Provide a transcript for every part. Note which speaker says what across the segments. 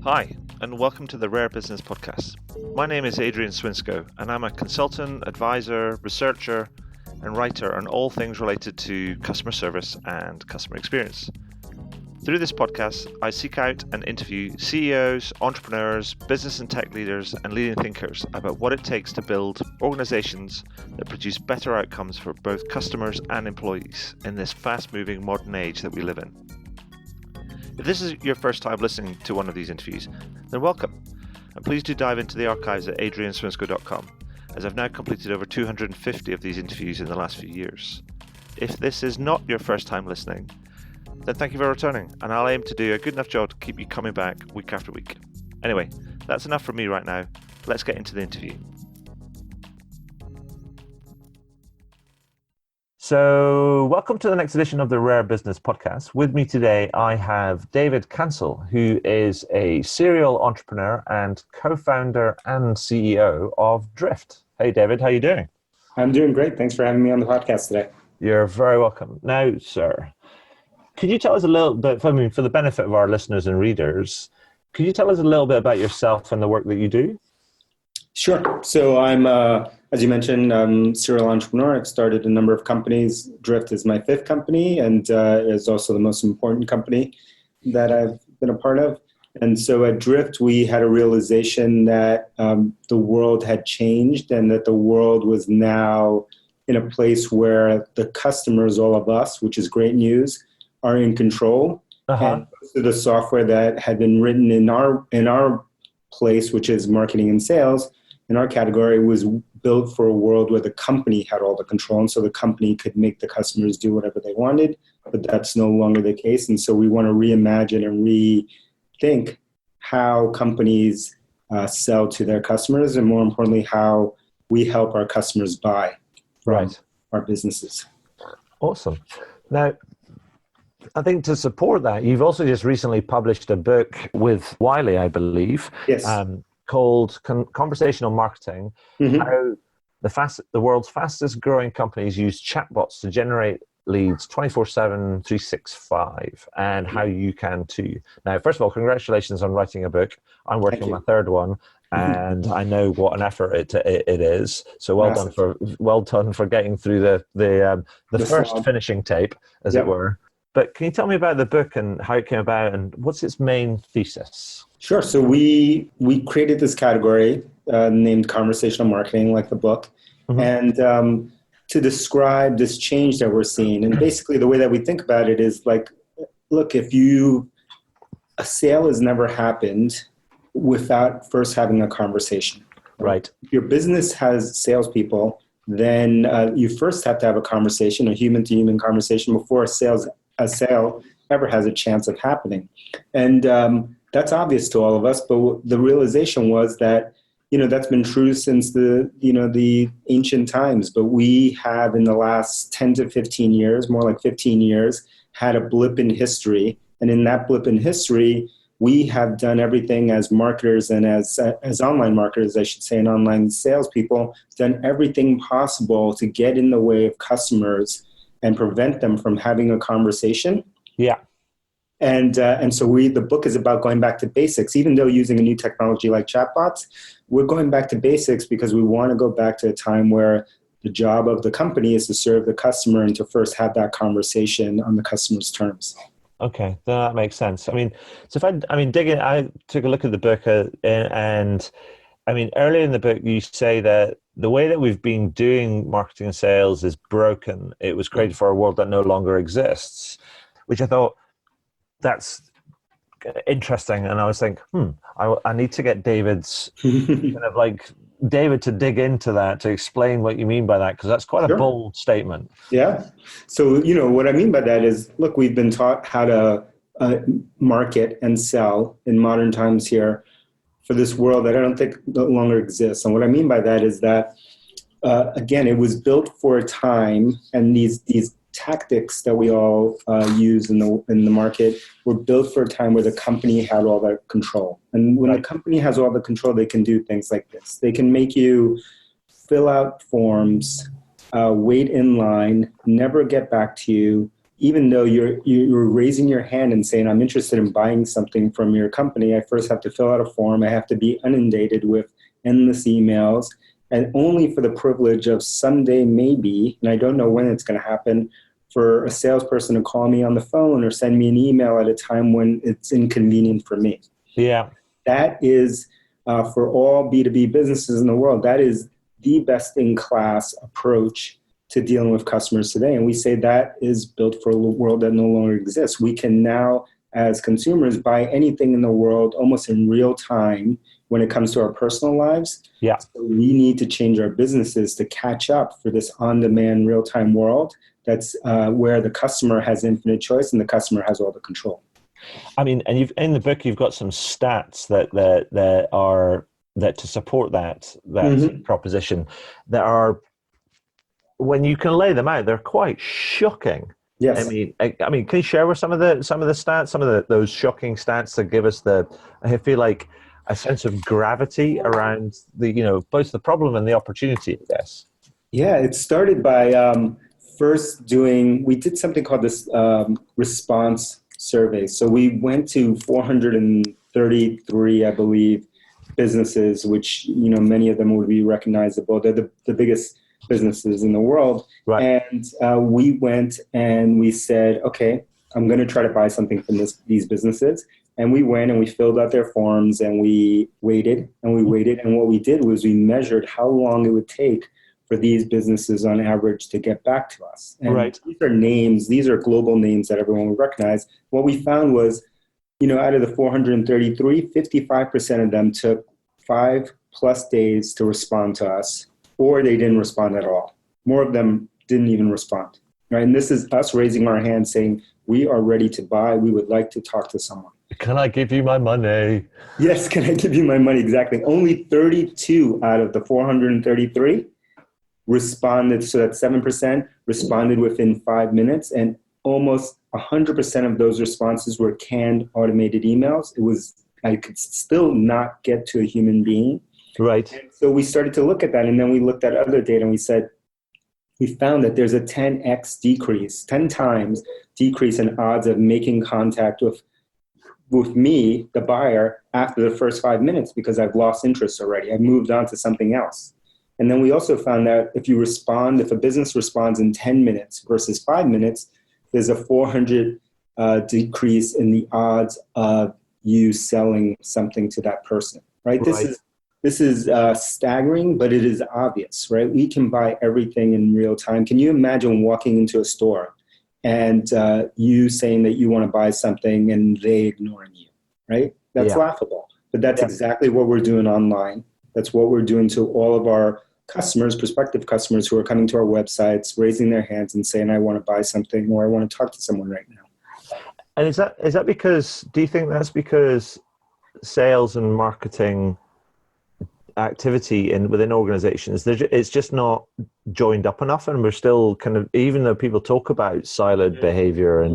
Speaker 1: Hi, and welcome to the Rare Business Podcast. My name is Adrian Swinsko, and I'm a consultant, advisor, researcher, and writer on all things related to customer service and customer experience. Through this podcast, I seek out and interview CEOs, entrepreneurs, business and tech leaders, and leading thinkers about what it takes to build organizations that produce better outcomes for both customers and employees in this fast-moving modern age that we live in. If this is your first time listening to one of these interviews, then welcome, and please do dive into the archives at adrianswinsco.com, as I've now completed over 250 of these interviews in the last few years. If this is not your first time listening, then thank you for returning, and I'll aim to do a good enough job to keep you coming back week after week. Anyway, that's enough from me right now. Let's get into the interview. So, welcome to the next edition of the Rare Business Podcast. With me today, I have David Cancel, who is a serial entrepreneur and co-founder and CEO of Drift. Hey, David, how are you doing?
Speaker 2: I'm doing great. Thanks for having me on the podcast today.
Speaker 1: You're very welcome. Now, sir, could you tell us a little bit, for the benefit of our listeners and readers, could you tell us a little bit about yourself and the work that you do?
Speaker 2: Sure. So I'm, as you mentioned, I'm a serial entrepreneur. I've started a number of companies. Drift is my fifth company and is also the most important company that I've been a part of. And so at Drift, we had a realization that the world had changed and that the world was now in a place where the customers, all of us, which is great news, are in control. And the software that had been written in our place, which is marketing and sales, in our category, was built for a world where the company had all the control, and so the company could make the customers do whatever they wanted, but that's no longer the case. And so we want to reimagine and rethink how companies sell to their customers, and more importantly, how we help our customers buy from our businesses.
Speaker 1: Awesome. Now, I think to support that, you've also just recently published a book with Wiley, I believe.
Speaker 2: Yes.
Speaker 1: Called Conversational Marketing, how the world's fastest growing companies use chatbots to generate leads 24/7, 365, and how you can too. Now, first of all, congratulations on writing a book. I'm working on my third one, and I know what an effort it is. So well done for getting through the first finishing tape, as it were. But can you tell me about the book and how it came about and what's its main thesis?
Speaker 2: Sure. So we created this category named Conversational Marketing, like the book, and to describe this change that we're seeing. And basically the way that we think about it is like, look, a sale has never happened without first having a conversation.
Speaker 1: Right.
Speaker 2: If your business has salespeople, then you first have to have a conversation, a human-to-human conversation, before a sale ever has a chance of happening. And that's obvious to all of us, but the realization was that, that's been true since the ancient times, but we have in the last 10 to 15 years, more like 15 years, had a blip in history. And in that blip in history, we have done everything as marketers and as online marketers, I should say, and online salespeople, done everything possible to get in the way of customers and prevent them from having a conversation.
Speaker 1: Yeah.
Speaker 2: And so the book is about going back to basics. Even though using a new technology like chatbots, we're going back to basics because we want to go back to a time where the job of the company is to serve the customer and to first have that conversation on the customer's terms.
Speaker 1: Okay, that makes sense. I took a look at the book and earlier in the book, you say that the way that we've been doing marketing and sales is broken. It was created for a world that no longer exists, which I thought that's interesting. And I was thinking, I need to get David to dig into that, to explain what you mean by that, because that's quite a bold statement.
Speaker 2: Yeah. So, what I mean by that is, look, we've been taught how to market and sell in modern times here for this world that I don't think no longer exists. And what I mean by that is that, again, it was built for a time, and these tactics that we all use in the market were built for a time where the company had all that control. And when the company has all the control, they can do things like this. They can make you fill out forms, wait in line, never get back to you, even though you're raising your hand and saying, I'm interested in buying something from your company, I first have to fill out a form. I have to be inundated with endless emails, and only for the privilege of someday maybe, and I don't know when it's going to happen, for a salesperson to call me on the phone or send me an email at a time when it's inconvenient for me.
Speaker 1: Yeah.
Speaker 2: That is, for all B2B businesses in the world, that is the best in class approach to dealing with customers today. And we say that is built for a world that no longer exists. We can now, as consumers, buy anything in the world almost in real time when it comes to our personal lives.
Speaker 1: Yeah.
Speaker 2: So we need to change our businesses to catch up for this on-demand real-time world that's where the customer has infinite choice and the customer has all the control.
Speaker 1: I mean, and you've in the book you've got some stats that are to support that proposition that are, when you can lay them out, they're quite shocking.
Speaker 2: Yes.
Speaker 1: I mean, can you share with some of the stats, those shocking stats that give us I feel like a sense of gravity around both the problem and the opportunity, I guess.
Speaker 2: Yeah, it started by we did something called this response survey. So we went to 433, I believe, businesses, which, many of them would be recognizable. They're the biggest businesses in the world.
Speaker 1: Right.
Speaker 2: And we went and we said, okay, I'm going to try to buy something from these businesses. And we went and we filled out their forms and we waited and we waited. And what we did was we measured how long it would take for these businesses on average to get back to us. And
Speaker 1: right.
Speaker 2: These are global names that everyone would recognize. What we found was, out of the 433, 55% of them took 5+ days to respond to us, or they didn't respond at all. More of them didn't even respond. Right? And this is us raising our hand saying, we are ready to buy. We would like to talk to someone.
Speaker 1: Can I give you my money?
Speaker 2: Yes, can I give you my money? Exactly. Only 32 out of the 433 responded, so that's 7%, responded within 5 minutes, and almost 100% of those responses were canned automated emails. I could still not get to a human being.
Speaker 1: Right.
Speaker 2: And so we started to look at that, and then we looked at other data, and we found that there's a 10 times decrease in odds of making contact with me, the buyer, after the first 5 minutes, because I've lost interest already. I've moved on to something else. And then we also found that if a business responds in 10 minutes versus 5 minutes, there's a 400 decrease in the odds of you selling something to that person, right? This is staggering, but it is obvious, right? We can buy everything in real time. Can you imagine walking into a store and you saying that you want to buy something and they ignoring you, right? That's laughable. But that's exactly what we're doing online. That's what we're doing to all of our prospective customers who are coming to our websites, raising their hands and saying, I want to buy something, or I want to talk to someone right now.
Speaker 1: And is that because, do you think that's because sales and marketing activity within organizations, it's just not joined up enough, and we're still kind of, even though people talk about siloed behavior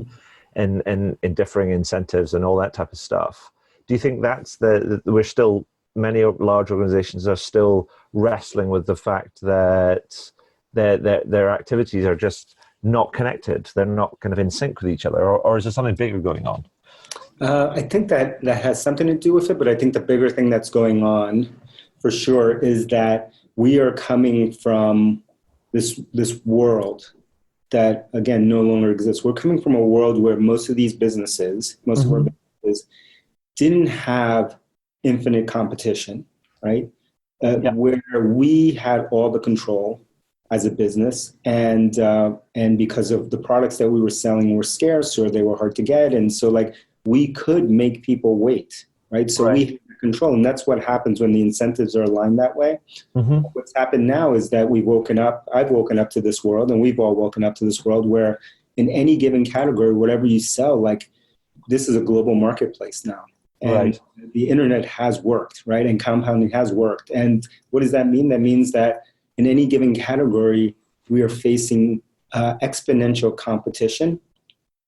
Speaker 1: and differing incentives and all that type of stuff, do you think that's many large organizations are still wrestling with the fact that their activities are just not connected? They're not kind of in sync with each other, or is there something bigger going on?
Speaker 2: I think that has something to do with it, but I think the bigger thing that's going on for sure is that we are coming from this world that, again, no longer exists. We're coming from a world where most of our businesses didn't have infinite competition, right? Where we had all the control as a business, and because of the products that we were selling were scarce or they were hard to get, and so we could make people wait, right? So we had control, and that's what happens when the incentives are aligned that way. What's happened now is that I've woken up to this world, and we've all woken up to this world where in any given category, whatever you sell, this is a global marketplace now. And the internet has worked, right? And compounding has worked. And what does that mean? That means that in any given category, we are facing exponential competition,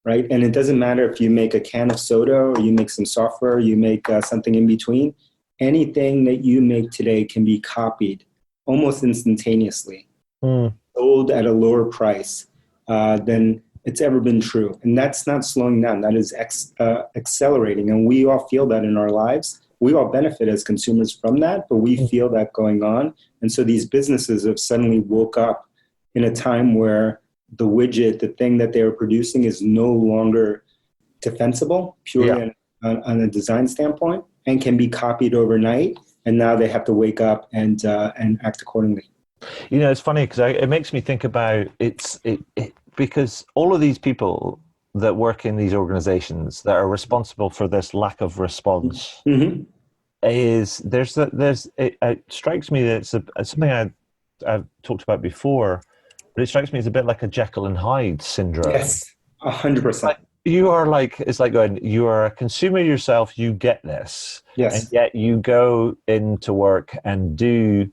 Speaker 2: right? And it doesn't matter if you make a can of soda or you make some software, or you make something in between. Anything that you make today can be copied almost instantaneously, sold at a lower price than it's ever been true. And that's not slowing down. That is accelerating. And we all feel that in our lives. We all benefit as consumers from that, but we feel that going on. And so these businesses have suddenly woke up in a time where the widget, the thing that they were producing is no longer defensible purely on a design standpoint and can be copied overnight. And now they have to wake up and act accordingly.
Speaker 1: You know, it's funny because it makes me think about because all of these people that work in these organizations that are responsible for this lack of response it strikes me that it's something I've talked about before, but it strikes me as a bit like a Jekyll and Hyde syndrome.
Speaker 2: Yes, 100%.
Speaker 1: You are like, it's like going, you are a consumer yourself, you get this.
Speaker 2: Yes.
Speaker 1: And yet you go into work and do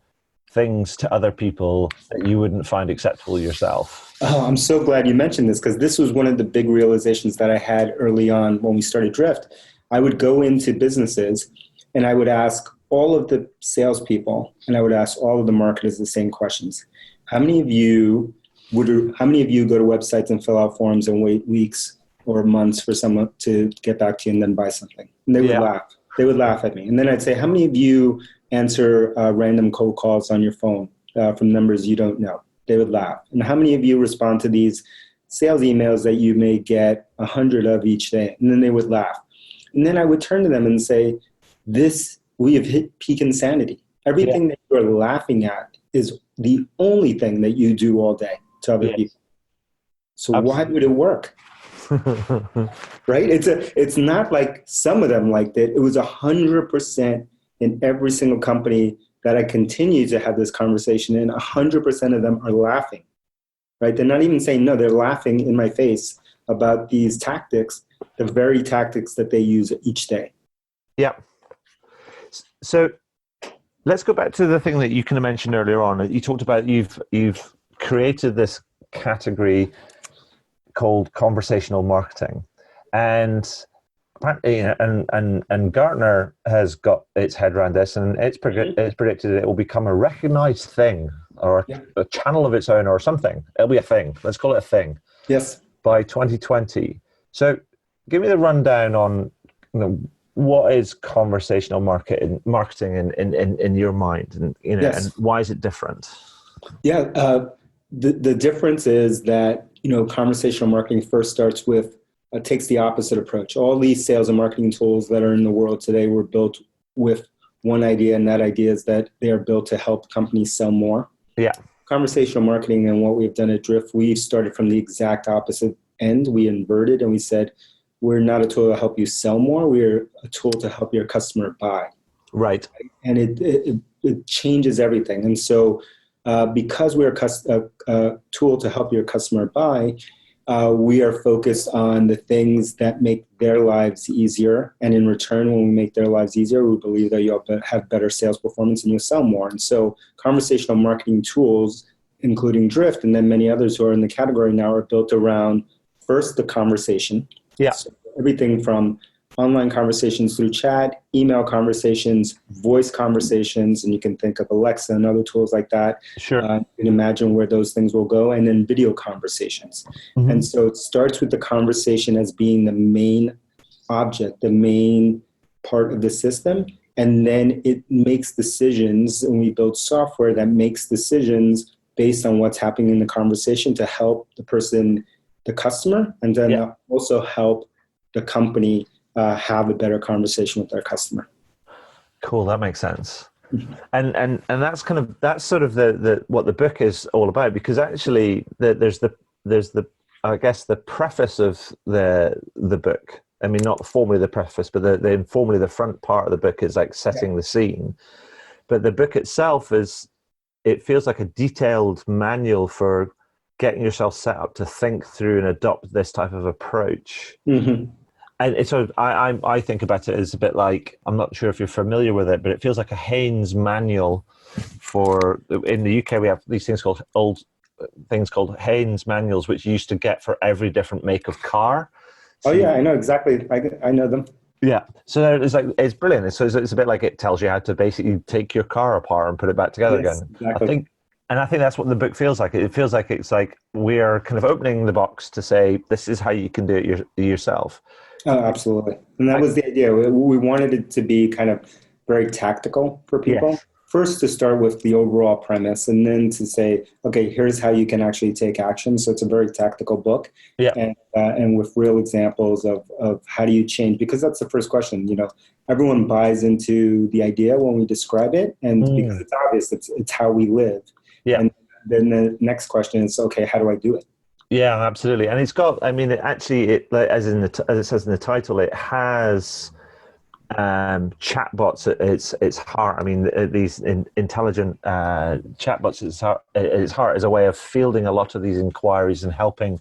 Speaker 1: things to other people that you wouldn't find acceptable yourself.
Speaker 2: Oh, I'm so glad you mentioned this because this was one of the big realizations that I had early on when we started Drift. I would go into businesses and I would ask all of the salespeople and I would ask all of the marketers the same questions. How many of you go to websites and fill out forms and wait weeks or months for someone to get back to you and then buy something? And they would laugh. They would laugh at me. And then I'd say, how many of you answer random cold calls on your phone from numbers you don't know? They would laugh. And how many of you respond to these sales emails that you may get 100 of each day? And then they would laugh. And then I would turn to them and say, we have hit peak insanity. Everything that you're laughing at is the only thing that you do all day to other people. So why would it work? Right? It's not like some of them liked it. It was 100% in every single company that I continue to have this conversation in. 100% of them are laughing, right? They're not even saying no. They're laughing in my face about these tactics, the very tactics that they use each day.
Speaker 1: Yeah. So let's go back to the thing that you kind of mentioned earlier on. You talked about you've created this category called conversational marketing, and Gartner has got its head around this, and it's predicted it will become a recognized thing or a channel of its own or something. It'll be a thing. Let's call it a thing.
Speaker 2: Yes.
Speaker 1: By 2020. So, give me the rundown on what is conversational marketing in your mind, and and why is it different?
Speaker 2: Yeah, the difference is that conversational marketing first starts with takes the opposite approach. All these sales and marketing tools that are in the world today were built with one idea, and that idea is that they are built to help companies sell more.
Speaker 1: Yeah.
Speaker 2: Conversational marketing and what we've done at Drift, we started from the exact opposite end. We inverted and we said, we're not a tool to help you sell more. We're a tool to help your customer buy.
Speaker 1: Right.
Speaker 2: And it changes everything. And so because we're a tool to help your customer buy, we are focused on the things that make their lives easier. And in return, when we make their lives easier, we believe that you'll have better sales performance and you'll sell more. And so conversational marketing tools, including Drift and then many others who are in the category now, are built around first the conversation.
Speaker 1: Yeah. So
Speaker 2: everything from online conversations through chat, email conversations, voice conversations, and you can think of Alexa and other tools like that.
Speaker 1: Sure.
Speaker 2: You can imagine where those things will go, and then video conversations. Mm-hmm. And so it starts with the conversation as being the main object, the main part of the system, and then it makes decisions, and we build software that makes decisions based on what's happening in the conversation to help the person, the customer, and then also help the company have a better conversation with their customer.
Speaker 1: Cool, that makes sense. And that's sort of the what the book is all about, because actually there's the I guess the preface of the book. I mean, not formally the preface, but the informally the front part of the book is like setting the scene. But the book itself it feels like a detailed manual for getting yourself set up to think through and adopt this type of approach. Mm-hmm. And it's sort of, I think about it as a bit like, I'm not sure if you're familiar with it, but it feels like a Haynes manual for, in the UK we have these things called Haynes manuals, which you used to get for every different make of car. So,
Speaker 2: I know exactly. I know them.
Speaker 1: Yeah. So it's brilliant. So it's a bit like it tells you how to basically take your car apart and put it back together again. Exactly. And I think that's what the book feels like. It feels like it's like we're kind of opening the box to say, this is how you can do it yourself.
Speaker 2: Oh, absolutely. And that was the idea. We wanted it to be kind of very tactical for people.
Speaker 1: Yes.
Speaker 2: First, to start with the overall premise, and then to say, okay, here's how you can actually take action. So it's a very tactical book,
Speaker 1: Yeah.
Speaker 2: and with real examples of how do you change, because that's the first question. Everyone buys into the idea when we describe it, and because it's obvious, it's how we live.
Speaker 1: Yeah.
Speaker 2: And then the next question is, okay, how do I do it?
Speaker 1: Yeah, absolutely. And it's got, I mean, as it says in the title, it has chatbots at its heart. I mean, these intelligent chatbots at its heart is a way of fielding a lot of these inquiries and helping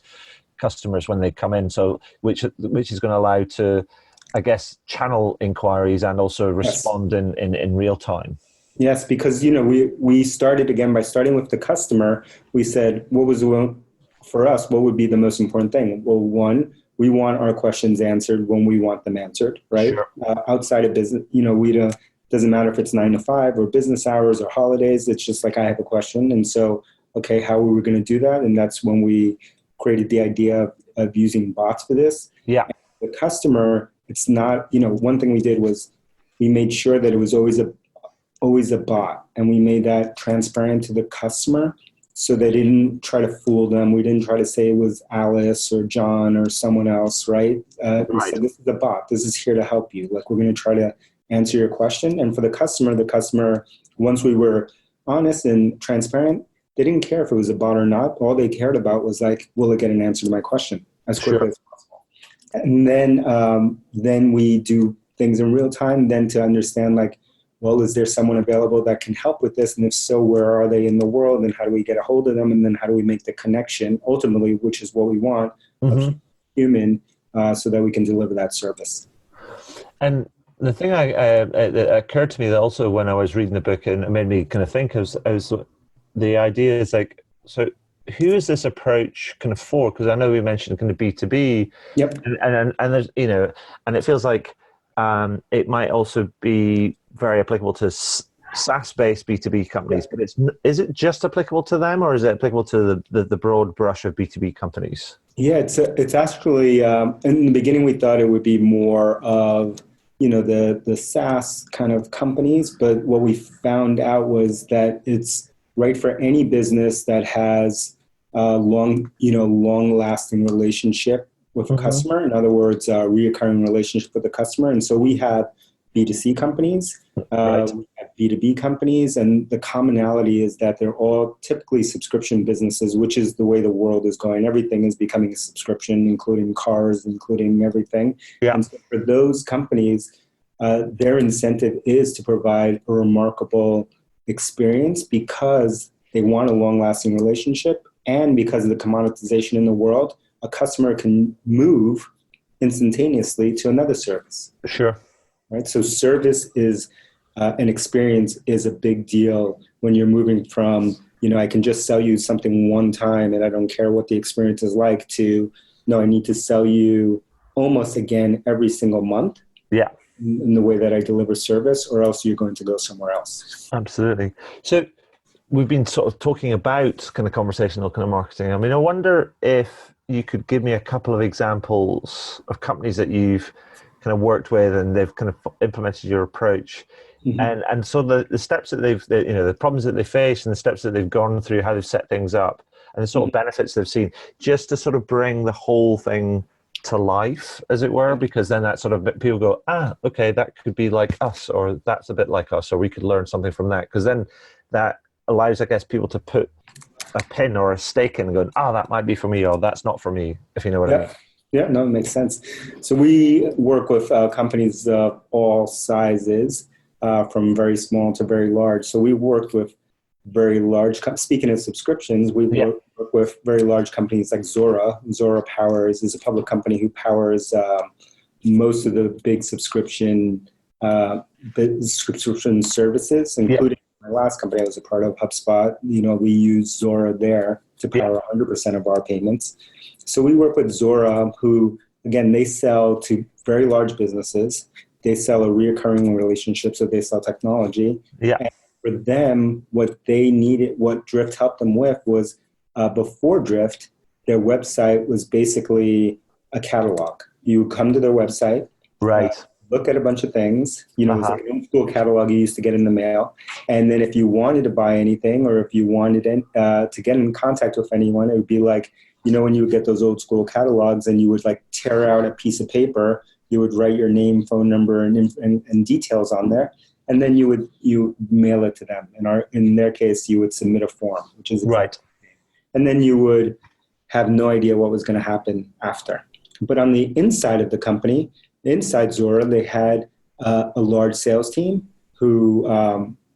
Speaker 1: customers when they come in. So, which is going to allow to, I guess, channel inquiries and also respond in real time.
Speaker 2: Yes, because we started again by starting with the customer. We said, for us, what would be the most important thing? Well, one, we want our questions answered when we want them answered, right?
Speaker 1: Sure.
Speaker 2: Outside of business, we don't. Doesn't matter if it's 9 to 5 or business hours or holidays. It's just like I have a question, and so okay, how are we going to do that? And that's when we created the idea of using bots for this.
Speaker 1: Yeah.
Speaker 2: And the customer, it's not. One thing we did was we made sure that it was always a bot, and we made that transparent to the customer so they didn't try to fool them. We didn't try to say it was Alice or John or someone else, right? We said, this is a bot. This is here to help you. Like, we're going to try to answer your question. And for the customer, once we were honest and transparent, they didn't care if it was a bot or not. All they cared about was like, will it get an answer to my question as quickly as possible? And then we do things in real time, then to understand like, well, is there someone available that can help with this? And if so, where are they in the world? And how do we get a hold of them? And then how do we make the connection, ultimately, which is what we want, of human, so that we can deliver that service.
Speaker 1: And the thing that occurred to me that also when I was reading the book, and it made me kind of think, is the idea is like, so who is this approach kind of for? Because I know we mentioned kind of B2B.
Speaker 2: Yep.
Speaker 1: And there's, and it feels like it might also be very applicable to SaaS-based B2B companies, but is it just applicable to them, or is it applicable to the broad brush of B2B companies?
Speaker 2: Yeah, it's actually, in the beginning we thought it would be more of, the SaaS kind of companies, but what we found out was that it's right for any business that has a long-lasting relationship with a customer. In other words, a reoccurring relationship with the customer. And so we have B2C companies, we have B2B companies, and the commonality is that they're all typically subscription businesses, which is the way the world is going. Everything is becoming a subscription, including cars, including everything. Yeah. And so for those companies, their incentive is to provide a remarkable experience because they want a long-lasting relationship, and because of the commoditization in the world, a customer can move instantaneously to another service.
Speaker 1: Sure.
Speaker 2: Right. So service is an experience is a big deal when you're moving from, I can just sell you something one time and I don't care what the experience is like, to, no, I need to sell you almost again every single month. Yeah. In the way that I deliver service, or else you're going to go somewhere else.
Speaker 1: Absolutely. So we've been sort of talking about kind of conversational kind of marketing. I mean, I wonder if you could give me a couple of examples of companies that you've kind of worked with and they've kind of implemented your approach. And so the steps that the problems that they face and the steps that they've gone through, how they've set things up, and the sort of benefits they've seen, just to sort of bring the whole thing to life, as it were, because then that sort of people go, okay, that could be like us, or that's a bit like us, or we could learn something from that, because then that allows, I guess, people to put a pin or a stake in and go, that might be for me, or that's not for me, if you know what I mean.
Speaker 2: Yeah, no, it makes sense. So we work with companies of all sizes, from very small to very large. So we worked with very large, speaking of subscriptions, we work with very large companies like Zora. Zora is a public company who powers most of the big subscription services, including my last company I was a part of, HubSpot. We use Zora there to power 100% of our payments. So we work with Zora, who, again, they sell to very large businesses. They sell a recurring relationship, so they sell technology. Yeah. And For them, what they needed, what Drift helped them with was before Drift, their website was basically a catalog. You would come to their website,
Speaker 1: Right.
Speaker 2: look at a bunch of things. You know, it was like an old school catalog you used to get in the mail. And then if you wanted to buy anything or if you wanted to get in contact with anyone, it would be like, you know, when you would get those old school catalogs and you would like tear out a piece of paper, you would write your name, phone number, and details on there. And then you mail it to them. In their case, you would submit a form, which is
Speaker 1: right.
Speaker 2: And then you would have no idea what was going to happen after. But on the inside of the company, inside Zuora, they had a large sales team who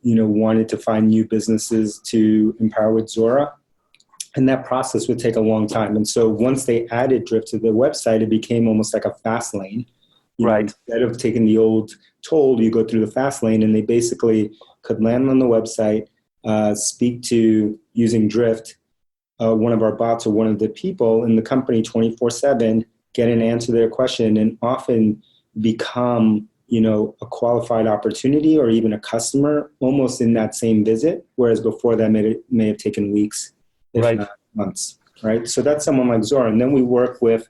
Speaker 2: wanted to find new businesses to empower with Zuora. And that process would take a long time. And so once they added Drift to the website, it became almost like a fast lane. Instead of taking the old toll, you go through the fast lane, and they basically could land on the website, speak to, using Drift, one of our bots or one of the people in the company 24/7, get an answer to their question, and often become, a qualified opportunity or even a customer almost in that same visit. Whereas before that may have taken weeks, if not months, right? So that's someone like Zuora. And then we work with,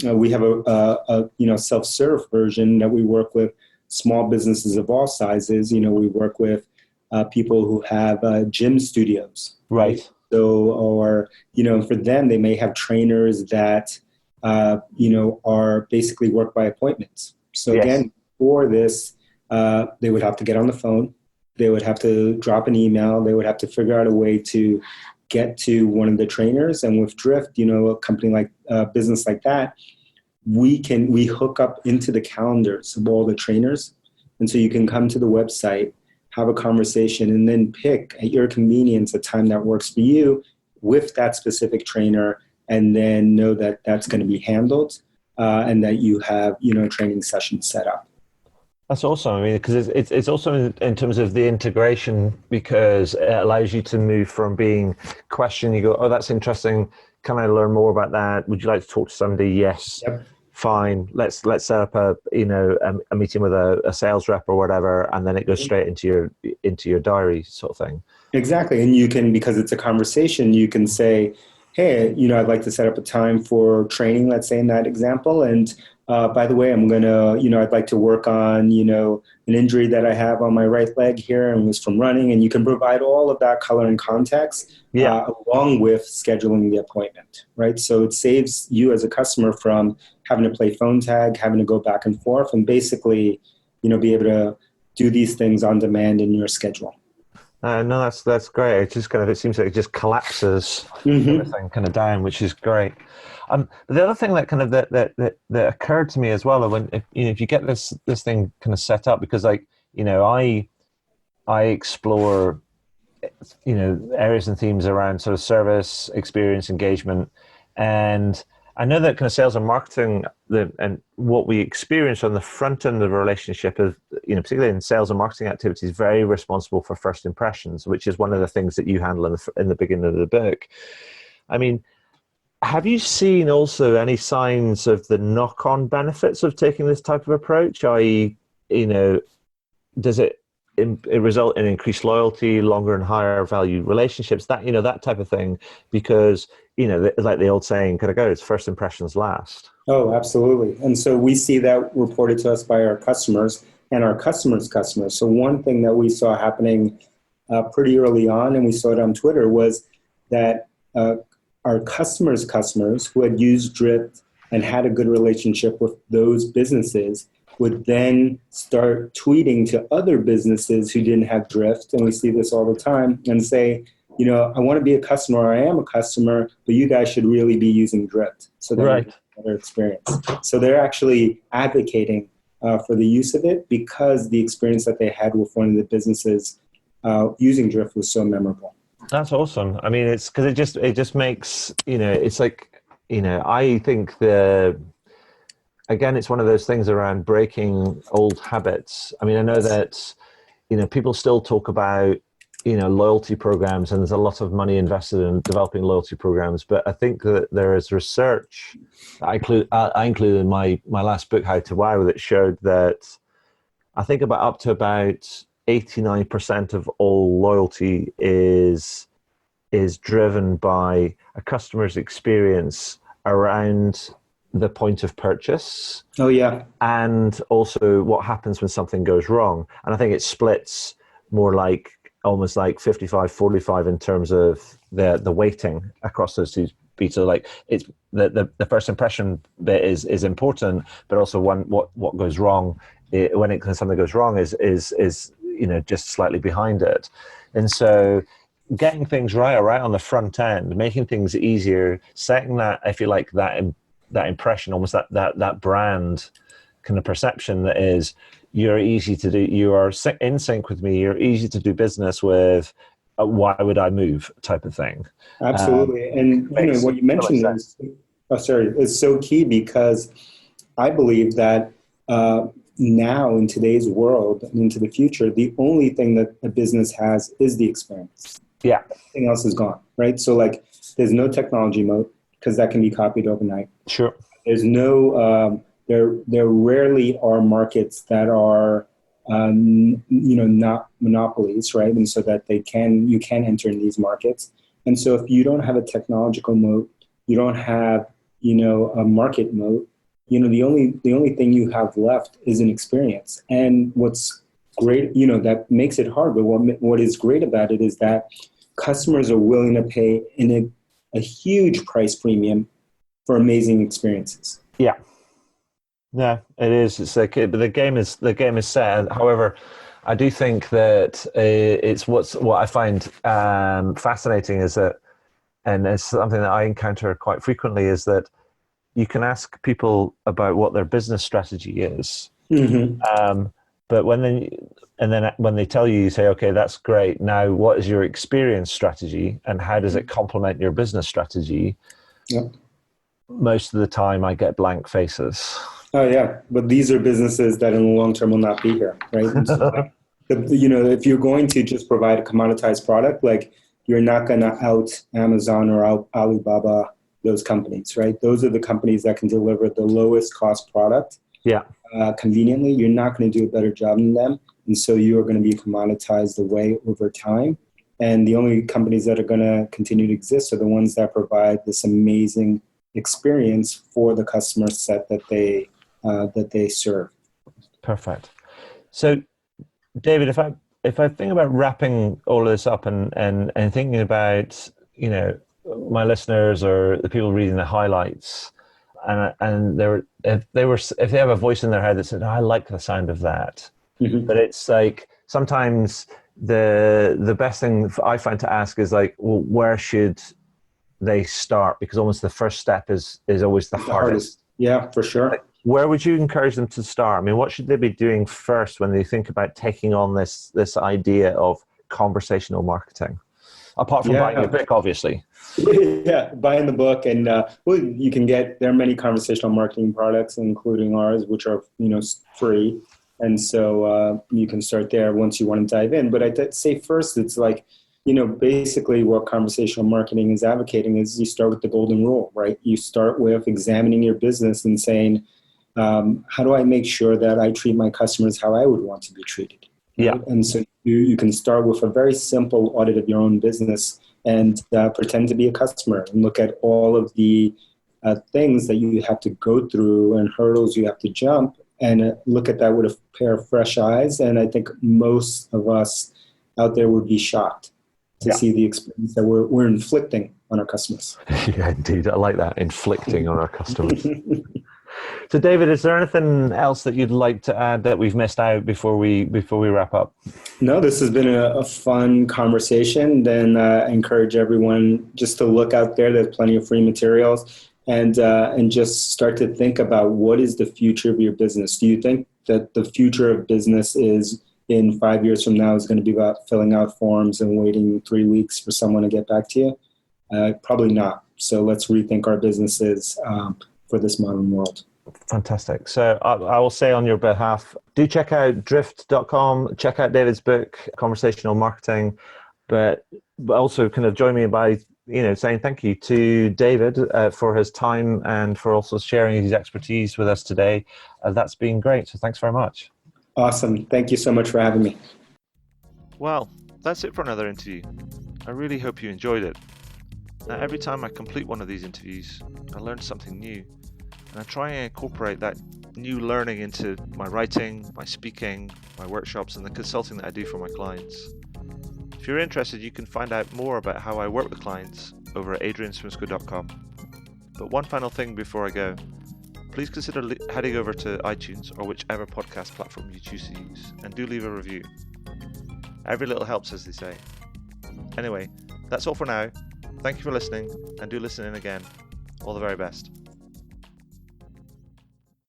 Speaker 2: we have a self-serve version that we work with small businesses of all sizes. We work with people who have gym studios.
Speaker 1: Right.
Speaker 2: So, or, for them, they may have trainers that, are basically work by appointments. So again, for this, they would have to get on the phone. They would have to drop an email. They would have to figure out a way to get to one of the trainers. And with Drift, a company like a business like that, we hook up into the calendars of all the trainers. And so you can come to the website, have a conversation, and then pick at your convenience a time that works for you with that specific trainer, and then know that that's going to be handled and that you have, a training session set up.
Speaker 1: That's awesome. I mean, because it's also in terms of the integration, because it allows you to move from being question, you go, oh, that's interesting. Can I learn more about that? Would you like to talk to somebody? Yes.
Speaker 2: Yep.
Speaker 1: Fine. Let's set up a meeting with a sales rep or whatever, and then it goes straight into your diary sort of thing.
Speaker 2: Exactly. And you can, because it's a conversation, you can say, hey, I'd like to set up a time for training, let's say in that example. And by the way, I'm going to, I'd like to work on, an injury that I have on my right leg here and was from running. And you can provide all of that color and context along with scheduling the appointment, right? So it saves you as a customer from having to play phone tag, having to go back and forth, and basically, be able to do these things on demand in your schedule.
Speaker 1: No, that's great. It just it seems like it just collapses everything kind of down, which is great. But the other thing that that occurred to me as well, when if you get this thing kind of set up, because I explore areas and themes around sort of service, experience, engagement, and I know that kind of sales and marketing, and what we experience on the front end of a relationship is, particularly in sales and marketing activities, very responsible for first impressions, which is one of the things that you handle in the beginning of the book. I mean, have you seen also any signs of the knock-on benefits of taking this type of approach? I.e., does it result in increased loyalty, longer and higher value relationships, that type of thing? Because like the old saying kind of goes, first impressions last.
Speaker 2: Oh, absolutely. And so we see that reported to us by our customers and our customers' customers. So one thing that we saw happening pretty early on, and we saw it on Twitter, was that our customers' customers who had used Drift and had a good relationship with those businesses would then start tweeting to other businesses who didn't have Drift, and we see this all the time, and say, I want to be a customer, or I am a customer, but you guys should really be using Drift. So that we get a better experience. So they're actually advocating for the use of it because the experience that they had with one of the businesses using Drift was so memorable.
Speaker 1: That's awesome. I mean, it's because it just makes, it's like, I think again, it's one of those things around breaking old habits. I mean, I know that, people still talk about, loyalty programs, and there's a lot of money invested in developing loyalty programs. But I think that there is research I included in my last book, How to Wow, that showed that I think up to about 89% of all loyalty is driven by a customer's experience around the point of purchase.
Speaker 2: Oh, yeah.
Speaker 1: And also what happens when something goes wrong. And I think it splits more like almost like 55-45 in terms of the weighting across those two beats. So like it's the first impression bit is important, but also what goes wrong when something goes wrong is just slightly behind it. And so getting things right on the front end, making things easier, setting that, if you like, that impression, almost that brand kind of perception that is, you're easy to do, you are in sync with me, you're easy to do business with, why would I move type of thing.
Speaker 2: Absolutely. And what you mentioned is so key, because I believe that now in today's world and into the future, the only thing that a business has is the experience.
Speaker 1: Yeah.
Speaker 2: Everything else is gone, right? So like there's no technology moat, because that can be copied overnight.
Speaker 1: Sure.
Speaker 2: There's no, there rarely are markets that are, not monopolies, right? And so that you can enter in these markets. And so if you don't have a technological moat, you don't have, a market moat, the only thing you have left is an experience. And what's great, that makes it hard, but what is great about it is that customers are willing to pay a huge price premium for amazing experiences.
Speaker 1: Yeah. Yeah, it is. It's like, but the game is set. However, I do think that it's what I find fascinating is that, and it's something that I encounter quite frequently, is that you can ask people about what their business strategy is, but when they tell you, you say, okay, that's great. Now, what is your experience strategy, and how does it complement your business strategy?
Speaker 2: Yep.
Speaker 1: Most of the time, I get blank faces.
Speaker 2: Oh yeah, but these are businesses that in the long term will not be here, right? And so, if you're going to just provide a commoditized product, like you're not going to out Amazon or out Alibaba those companies, right? Those are the companies that can deliver the lowest cost product.
Speaker 1: Yeah.
Speaker 2: Conveniently. You're not going to do a better job than them, and so you are going to be commoditized away over time. And the only companies that are going to continue to exist are the ones that provide this amazing experience for the customer set that they serve.
Speaker 1: Perfect. So, David, if I think about wrapping all of this up and thinking about my listeners or the people reading the highlights, and if they have a voice in their head that said, oh, I like the sound of that, but it's like sometimes the best thing I find to ask is like, well, where should they start? Because almost the first step is always the hardest.
Speaker 2: Yeah, for sure.
Speaker 1: Like, where would you encourage them to start? I mean, what should they be doing first when they think about taking on this idea of conversational marketing? Apart from buying your book, obviously.
Speaker 2: Yeah, buying the book, and you can there are many conversational marketing products, including ours, which are free, and so you can start there once you want to dive in. But I'd say first, it's like basically what conversational marketing is advocating is you start with the golden rule, right? You start with examining your business and saying, how do I make sure that I treat my customers how I would want to be treated? Right? Yeah. And so you can start with a very simple audit of your own business and pretend to be a customer and look at all of the things that you have to go through and hurdles you have to jump, and look at that with a pair of fresh eyes. And I think most of us out there would be shocked to see the experience that we're inflicting on our customers.
Speaker 1: Yeah, indeed. I like that, inflicting on our customers. So, David, is there anything else that you'd like to add that we've missed out before we wrap up?
Speaker 2: No, this has been a fun conversation. Then I encourage everyone just to look out there. There's plenty of free materials, and just start to think about what is the future of your business. Do you think that the future of business is in 5 years from now is going to be about filling out forms and waiting 3 weeks for someone to get back to you? Probably not. So let's rethink our businesses for this modern world.
Speaker 1: Fantastic. So I will say on your behalf, do check out drift.com, check out David's book, Conversational Marketing, but also kind of join me by saying thank you to David for his time and for also sharing his expertise with us today. That's been great. So thanks very much.
Speaker 2: Awesome. Thank you so much for having me.
Speaker 1: Well, that's it for another interview. I really hope you enjoyed it. Now, every time I complete one of these interviews, I learn something new, and I try and incorporate that new learning into my writing, my speaking, my workshops, and the consulting that I do for my clients. If you're interested, you can find out more about how I work with clients over at adrianswinsco.com. But one final thing before I go, please consider heading over to iTunes or whichever podcast platform you choose to use, and do leave a review. Every little helps, as they say. Anyway, that's all for now. Thank you for listening, and do listen in again. All the very best.